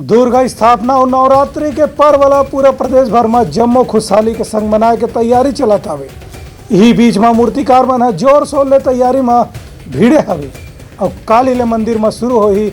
दुर्गा स्थापना और नवरात्रि के पर्व वाला पूरा प्रदेश भर में जम्मो खुशहाली के संग मनाए के तैयारी चलत हवे। यही बीच में मूर्तिकार मन जोर शोर ले तैयारी में भीड़े हवे और काली ले मंदिर में शुरू होही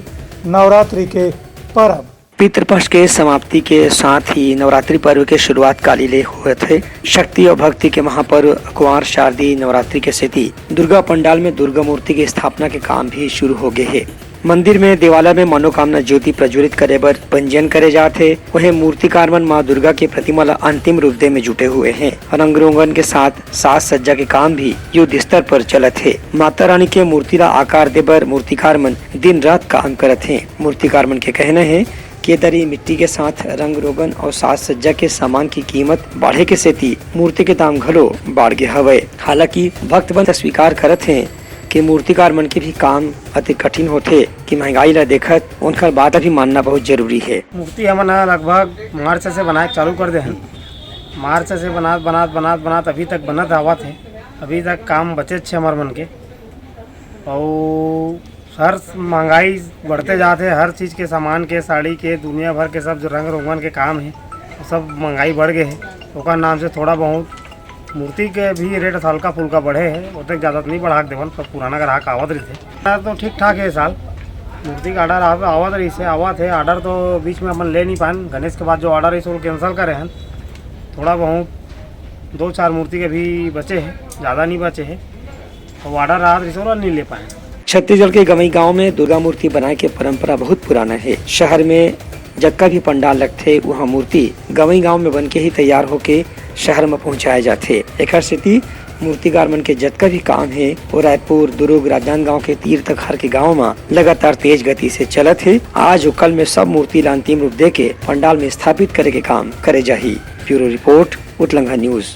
नवरात्रि के पर्व। पितृपक्ष के समाप्ति के साथ ही नवरात्रि पर्व के शुरुआत काली ले हुए थे। शक्ति और भक्ति के महापर्व कुंवार शारदी नवरात्रि के सेती दुर्गा पंडाल में दुर्गा मूर्ति की स्थापना के काम भी शुरू हो गए है। मंदिर में देवालय में मनोकामना ज्योति प्रज्वलित करे बर पंजीयन करे जाते। वह मूर्तिकार मन माँ दुर्गा के प्रतिमा ला अंतिम रूप दे में जुटे हुए हैं। रंग रोगन के साथ साज सज्जा के काम भी युद्ध स्तर पर चलत है। माता रानी के मूर्ति ला आकार दे बर मूर्तिकार मन दिन रात काम करत हैं। मूर्तिकार मन के कहना है कि दरी मिट्टी के साथ रंग रोगन और साज सज्जा के सामान की कीमत बढ़े के सेती मूर्ति के दाम घलो बढ़ गए हवे। हालांकि भक्तबंद स्वीकार करत हैं कि मूर्तिकार मन के भी काम अति कठिन होते कि महंगाई ला देखत उनका बात भी मानना बहुत जरूरी है। मूर्ति हमन लगभग मार्च से बनाए चालू कर दे हैं। मार्च से बनात अभी तक बनत आवत है। अभी तक काम बचे छे हमार मन के और हर महंगाई बढ़ते जाते हर चीज़ के सामान के साड़ी के दुनिया भर के सब जो रंग रोगन के काम है सब महंगाई बढ़ गए है। ओकर नाम से थोड़ा बहुत मूर्ति के भी रेट हल्का फुल्का बढ़े है। उतने ज़्यादा नहीं बढ़ा देवन पर पुराना ग्राहक आवत रही थे तो ठीक ठाक है। साल मूर्ति का ऑर्डर आवत रही से आवत है। ऑर्डर तो बीच में अपन ले नहीं पाए। गणेश के बाद जो ऑर्डर है सो कैंसिल करे हैं। थोड़ा बहुत 2-4 मूर्ति के भी बचे हैं, ज़्यादा नहीं बचे हैं और ऑर्डर रहा तो नहीं ले पाए। छत्तीसगढ़ के गवई गांव में दुर्गा मूर्ति बनाए के परंपरा बहुत पुराना है। शहर में जक्का भी पंडाल लगते वहाँ मूर्ति गवई गांव में बन के ही तैयार होके शहर में पहुँचाए जाते। एक स्थिति मूर्तिकार मन के जतका भी काम है वो रायपुर, दुर्ग, राजनांदगांव के तीर तक हर के गाँव में लगातार तेज गति से चलत है। आज और कल में सब मूर्ति ला अंतिम रूप दे के पंडाल में स्थापित करे के काम करे जाही। ब्यूरो रिपोर्ट, उतलंघा न्यूज।